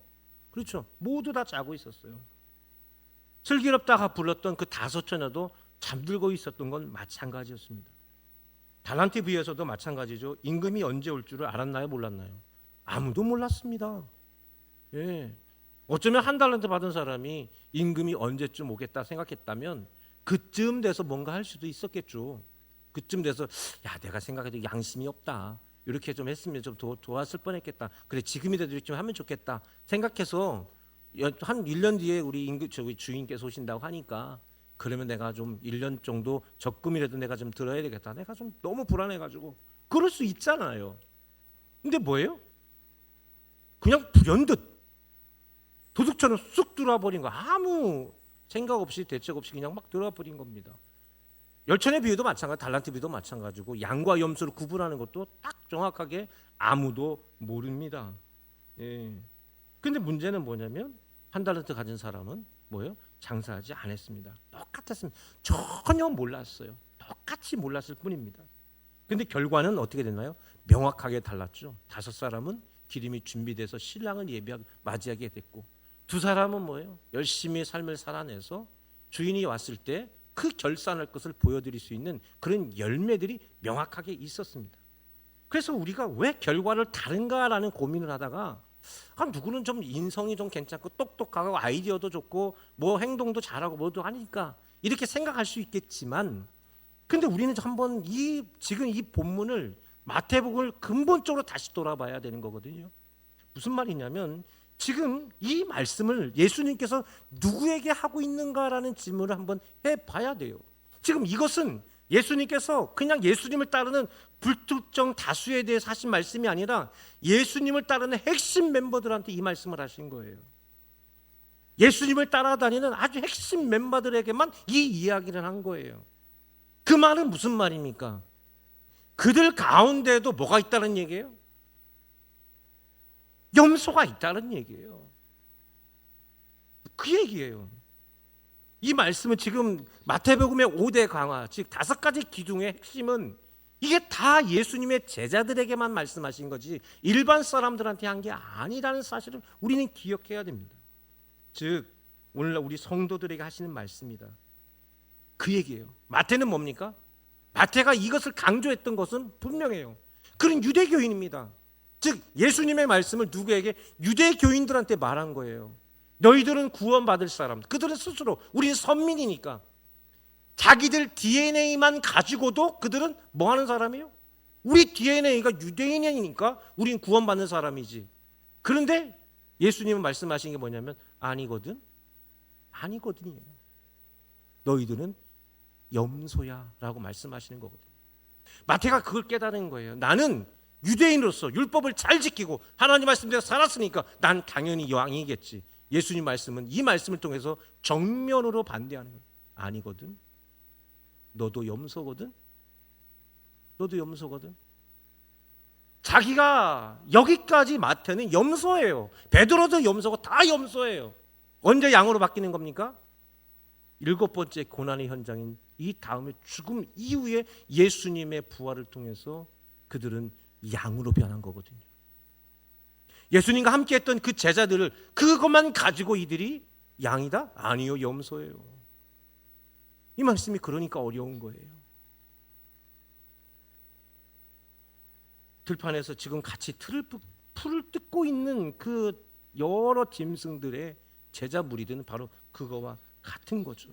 그렇죠. 모두 다 자고 있었어요. 슬기롭다가 불렀던 그 다섯 처녀도 잠들고 있었던 건 마찬가지였습니다. 달란트 비유에서도 마찬가지죠. 임금이 언제 올 줄을 알았나요, 몰랐나요? 아무도 몰랐습니다. 예. 어쩌면 한 달란트 받은 사람이 임금이 언제쯤 오겠다 생각했다면 그쯤 돼서 뭔가 할 수도 있었겠죠. 그쯤 돼서 야, 내가 생각해도 양심이 없다. 이렇게 좀 했으면 좀 도왔을 뻔했겠다. 그래, 지금이라도 이렇게 좀 하면 좋겠다 생각해서 한 1년 뒤에 우리 주인께서 오신다고 하니까 그러면 내가 좀 1년 정도 적금이라도 내가 좀 들어야 되겠다. 내가 좀 너무 불안해가지고 그럴 수 있잖아요. 근데 뭐예요? 그냥 불현듯 도둑처럼 쑥 들어와 버린 거. 아무 생각 없이 대책 없이 그냥 막 들어와 버린 겁니다. 열천의 비유도 마찬가지, 달란트 비유도 마찬가지고 양과 염소를 구분하는 것도 딱 정확하게 아무도 모릅니다. 예. 근데 문제는 뭐냐면 한 달란트 가진 사람은 뭐예요? 장사하지 않았습니다. 똑같았습니다. 전혀 몰랐어요. 똑같이 몰랐을 뿐입니다. 근데 결과는 어떻게 됐나요? 명확하게 달랐죠. 다섯 사람은 기름이 준비돼서 신랑을 맞이하게 됐고 두 사람은 뭐예요? 열심히 삶을 살아내서 주인이 왔을 때 그 결산할 것을 보여드릴 수 있는 그런 열매들이 명확하게 있었습니다. 그래서 우리가 왜 결과를 다른가라는 고민을 하다가 누구는 좀 인성이 좀 괜찮고 똑똑하고 아이디어도 좋고 뭐 행동도 잘하고 뭐도 하니까 이렇게 생각할 수 있겠지만, 근데 우리는 한번 지금 이 본문을 마태복음을 근본적으로 다시 돌아봐야 되는 거거든요. 무슨 말이냐면 지금 이 말씀을 예수님께서 누구에게 하고 있는가라는 질문을 한번 해봐야 돼요. 지금 이것은 예수님께서 그냥 예수님을 따르는 불특정 다수에 대해서 하신 말씀이 아니라 예수님을 따르는 핵심 멤버들한테 이 말씀을 하신 거예요. 예수님을 따라다니는 아주 핵심 멤버들에게만 이 이야기를 한 거예요. 그 말은 무슨 말입니까? 그들 가운데에도 뭐가 있다는 얘기예요? 염소가 있다는 얘기예요. 그 얘기예요. 이 말씀은 지금 마태복음의 5대 강화, 즉 5가지 기둥의 핵심은 이게 다 예수님의 제자들에게만 말씀하신 거지 일반 사람들한테 한 게 아니라는 사실을 우리는 기억해야 됩니다. 즉 오늘날 우리 성도들에게 하시는 말씀이다. 그 얘기예요. 마태는 뭡니까? 마태가 이것을 강조했던 것은 분명해요. 그는 유대교인입니다. 즉 예수님의 말씀을 누구에게? 유대교인들한테 말한 거예요. 너희들은 구원받을 사람. 그들은 스스로 우리는 선민이니까 자기들 DNA만 가지고도 그들은 뭐 하는 사람이에요? 우리 DNA가 유대인이니까 우리는 구원받는 사람이지. 그런데 예수님은 말씀하신 게 뭐냐면 아니거든. 아니거든이에요. 너희들은 염소야 라고 말씀하시는 거거든요. 마태가 그걸 깨달은 거예요. 나는 유대인으로서 율법을 잘 지키고 하나님 말씀대로 살았으니까 난 당연히 왕이겠지. 예수님 말씀은 이 말씀을 통해서 정면으로 반대하는 거예요. 아니거든. 너도 염소거든. 너도 염소거든. 자기가 여기까지 마태는 염소예요. 베드로도 염소고 다 염소예요. 언제 양으로 바뀌는 겁니까? 7번째 고난의 현장인 이 다음에 죽음 이후에 예수님의 부활을 통해서 그들은 양으로 변한 거거든요. 예수님과 함께했던 그 제자들을 그것만 가지고 이들이 양이다? 아니요, 염소예요. 이 말씀이 그러니까 어려운 거예요. 들판에서 지금 같이 풀을 뜯고 있는 그 여러 짐승들의 제자 무리들은 바로 그거와 같은 거죠.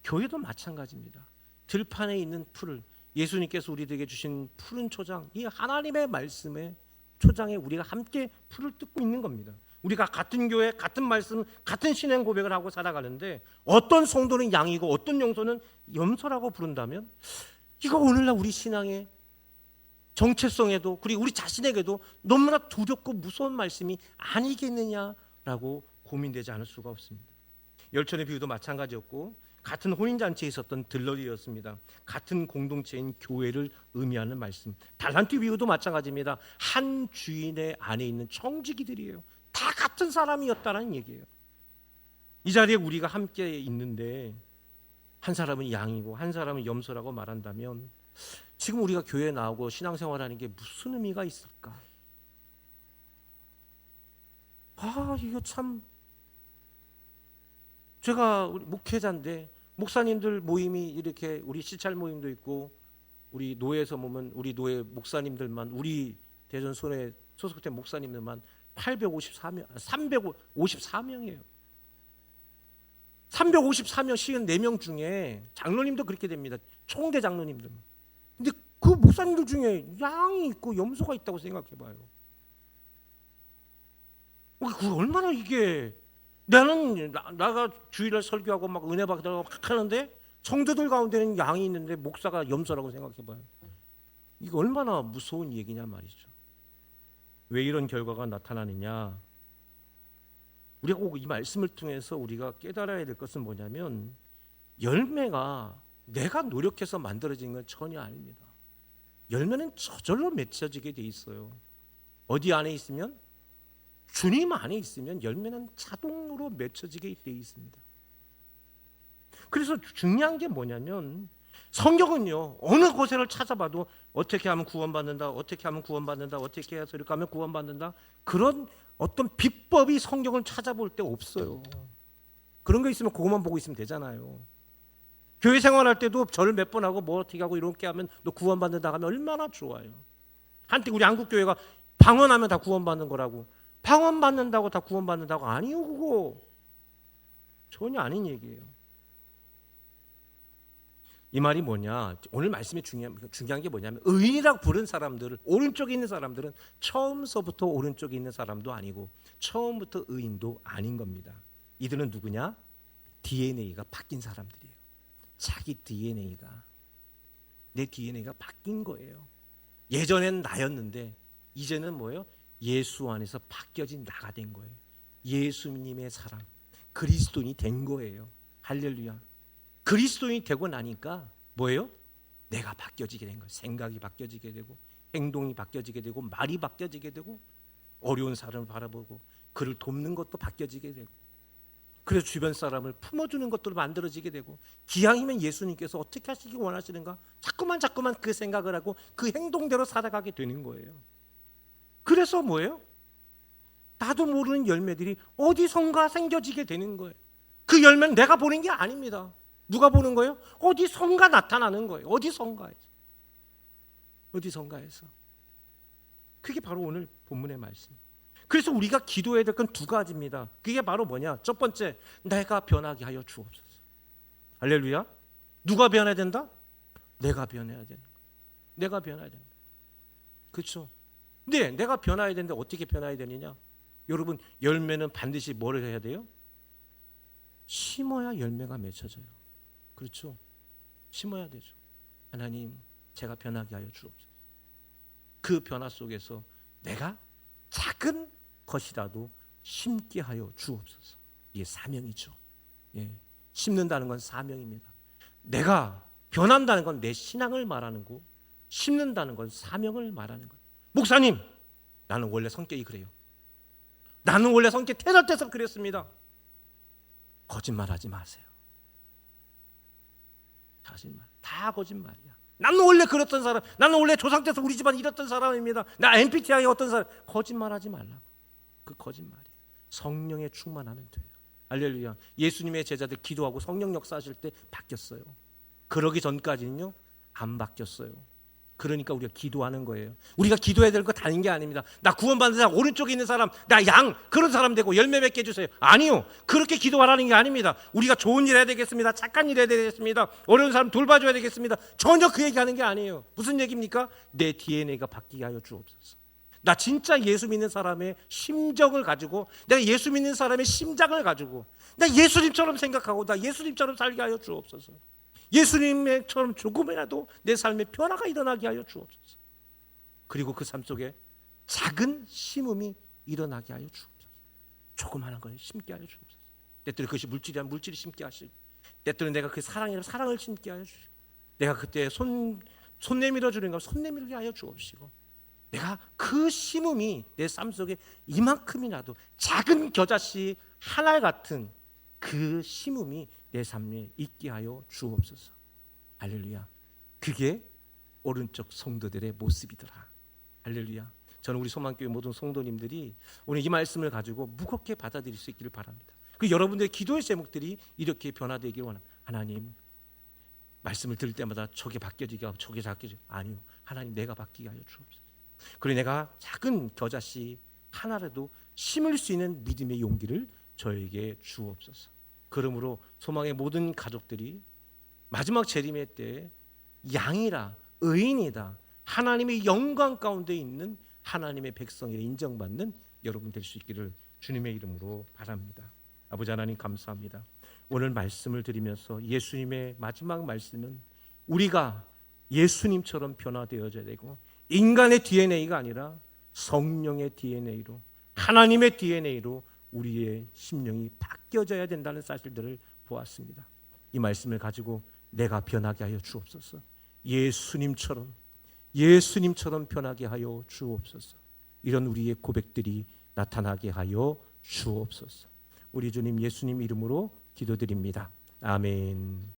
교회도 마찬가지입니다. 들판에 있는 풀을 예수님께서 우리들에게 주신 푸른 초장, 이 하나님의 말씀의 초장에 우리가 함께 풀을 뜯고 있는 겁니다. 우리가 같은 교회, 같은 말씀, 같은 신앙 고백을 하고 살아가는데 어떤 성도는 양이고 어떤 영소는 염소라고 부른다면 이거 오늘날 우리 신앙의 정체성에도 그리고 우리 자신에게도 너무나 두렵고 무서운 말씀이 아니겠느냐라고 고민되지 않을 수가 없습니다. 열천의 비유도 마찬가지였고 같은 혼인잔치에 있었던 들러리였습니다. 같은 공동체인 교회를 의미하는 말씀. 달란트 비유도 마찬가지입니다. 한 주인의 안에 있는 청지기들이에요. 다 같은 사람이었다는 얘기예요. 이 자리에 우리가 함께 있는데 한 사람은 양이고 한 사람은 염소라고 말한다면 지금 우리가 교회에 나오고 신앙생활하는 게 무슨 의미가 있을까? 이거 참 제가 목회자인데 목사님들 모임이 이렇게 우리 시찰 모임도 있고 우리 노예에서 보면 우리 노예 목사님들만 우리 대전 손에 소속된 목사님들만 354명이에요. 354명 54명 중에 장로님도 그렇게 됩니다. 총대 장로님들. 근데 그 목사님들 중에 양이 있고 염소가 있다고 생각해봐요. 그 얼마나 이게 나는 나가 주일날 설교하고 막 은혜 받으라고 막 하는데 성도들 가운데는 양이 있는데 목사가 염소라고 생각해봐요. 이거 얼마나 무서운 얘기냐 말이죠. 왜 이런 결과가 나타나느냐? 우리가 꼭 이 말씀을 통해서 우리가 깨달아야 될 것은 뭐냐면 열매가 내가 노력해서 만들어진 건 전혀 아닙니다. 열매는 저절로 맺혀지게 돼 있어요. 어디 안에 있으면? 주님 안에 있으면 열매는 자동으로 맺혀지게 돼 있습니다. 그래서 중요한 게 뭐냐면 성경은요 어느 곳에를 찾아봐도 어떻게 하면 구원받는다, 어떻게 하면 구원받는다, 어떻게 해서 이렇게 하면 구원받는다 그런 어떤 비법이 성경을 찾아볼 때 없어요. 그런 거 있으면 그것만 보고 있으면 되잖아요. 교회 생활할 때도 절 몇 번 하고 뭐 어떻게 하고 이렇게 하면 너 구원받는다 하면 얼마나 좋아요. 한때 우리 한국교회가 방언하면 다 구원받는 거라고. 방언받는다고 다 구원받는다고. 아니요, 그거 전혀 아닌 얘기예요. 이 말이 뭐냐, 오늘 말씀이 중요한 게 뭐냐면, 의인이라고 부른 사람들, 오른쪽에 있는 사람들은 처음서부터 오른쪽에 있는 사람도 아니고 처음부터 의인도 아닌 겁니다. 이들은 누구냐? DNA가 바뀐 사람들이에요. 자기 DNA가, 내 DNA가 바뀐 거예요. 예전엔 나였는데 이제는 뭐예요? 예수 안에서 바뀌어진 나가 된 거예요. 예수님의 사람, 그리스도인이 된 거예요. 할렐루야. 그리스도인이 되고 나니까 뭐예요? 내가 바뀌어지게 된 거예요. 생각이 바뀌어지게 되고, 행동이 바뀌어지게 되고, 말이 바뀌어지게 되고, 어려운 사람을 바라보고 그를 돕는 것도 바뀌어지게 되고, 그래서 주변 사람을 품어주는 것도 만들어지게 되고, 기왕이면 예수님께서 어떻게 하시기 원하시는가 자꾸만 그 생각을 하고 그 행동대로 살아가게 되는 거예요. 그래서 뭐예요? 나도 모르는 열매들이 어디선가 생겨지게 되는 거예요. 그 열매는 내가 보는 게 아닙니다. 누가 보는 거예요? 어디선가 나타나는 거예요. 어디선가에서. 그게 바로 오늘 본문의 말씀. 그래서 우리가 기도해야 될 건 두 가지입니다. 그게 바로 뭐냐? 첫 번째, 내가 변하게 하여 주옵소서. 할렐루야. 누가 변해야 된다? 내가 변해야 되는 거예요. 내가 변해야 된다. 그렇죠? 근데 내가 변해야 되는데 어떻게 변해야 되느냐? 여러분, 열매는 반드시 뭐를 해야 돼요? 심어야 열매가 맺혀져요. 그렇죠? 심어야 되죠. 하나님, 제가 변하게 하여 주옵소서. 그 변화 속에서 내가 작은 것이라도 심게 하여 주옵소서. 이게 사명이죠. 예. 심는다는 건 사명입니다. 내가 변한다는 건 내 신앙을 말하는 거고, 심는다는 건 사명을 말하는 거예요. 목사님, 나는 원래 성격이 그래요. 나는 원래 성격이 태어날 그랬습니다. 거짓말하지 마세요. 거짓말. 다 거짓말이야. 나는 원래 그랬던 사람, 나는 원래 조상 때서 우리 집안 이랬던 사람입니다. 나 MBTI 어떤 사람. 거짓말하지 말라고. 그 거짓말이에요. 성령에 충만하면 돼요. 할렐루야. 예수님의 제자들 기도하고 성령 역사하실 때 바뀌었어요. 그러기 전까지는요 안 바뀌었어요. 그러니까 우리가 기도하는 거예요. 우리가 기도해야 될 거 다른 게 아닙니다. 나 구원받는 사람, 오른쪽에 있는 사람, 나 양, 그런 사람 되고 열매 맺게 해주세요. 아니요. 그렇게 기도하라는 게 아닙니다. 우리가 좋은 일 해야 되겠습니다. 착한 일 해야 되겠습니다. 어려운 사람 돌봐줘야 되겠습니다. 전혀 그 얘기하는 게 아니에요. 무슨 얘기입니까? 내 DNA가 바뀌게 하여 주옵소서. 나 진짜 예수 믿는 사람의 심정을 가지고, 내가 예수 믿는 사람의 심장을 가지고, 나 예수님처럼 생각하고 나 예수님처럼 살게 하여 주옵소서. 예수님처럼 조금이라도 내 삶에 변화가 일어나게 하여 주옵소서. 그리고 그 삶 속에 작은 심음이 일어나게 하여 주옵소서. 조그마한 걸 심게 하여 주옵소서. 때때로 그것이 물질이라면 물질이 심게 하시고, 때때로 내가 그 사랑이라면 사랑을 심게 하여 주시고, 내가 그때 손 내밀어 주는 걸 손 내밀게 하여 주옵시고, 내가 그 심음이 내 삶 속에 이만큼이라도 작은 겨자씨 하나 같은 그 심음이 내 삶에 있게 하여 주옵소서. 할렐루야. 그게 오른쪽 성도들의 모습이더라. 할렐루야. 저는 우리 소망교회 모든 성도님들이 오늘 이 말씀을 가지고 무겁게 받아들일 수 있기를 바랍니다. 그 여러분들의 기도의 제목들이 이렇게 변화되기를 원합니다. 하나님, 말씀을 들을 때마다 저게 바뀌어지게 하고 저게 바뀌어지게. 아니요. 하나님, 내가 바뀌게 하여 주옵소서. 그리고 내가 작은 겨자씨 하나라도 심을 수 있는 믿음의 용기를 저에게 주옵소서. 그러므로 소망의 모든 가족들이 마지막 재림의 때 양이라, 의인이다, 하나님의 영광 가운데 있는 하나님의 백성이라 인정받는 여러분 될 수 있기를 주님의 이름으로 바랍니다. 아버지 하나님, 감사합니다. 오늘 말씀을 드리면서 예수님의 마지막 말씀은 우리가 예수님처럼 변화되어져야 되고, 인간의 DNA가 아니라 성령의 DNA로, 하나님의 DNA로 우리의 심령이 바뀌어져야 된다는 사실들을 보았습니다. 이 말씀을 가지고 내가 변하게 하여 주옵소서. 예수님처럼 변하게 하여 주옵소서. 이런 우리의 고백들이 나타나게 하여 주옵소서. 우리 주님 예수님 이름으로 기도드립니다. 아멘.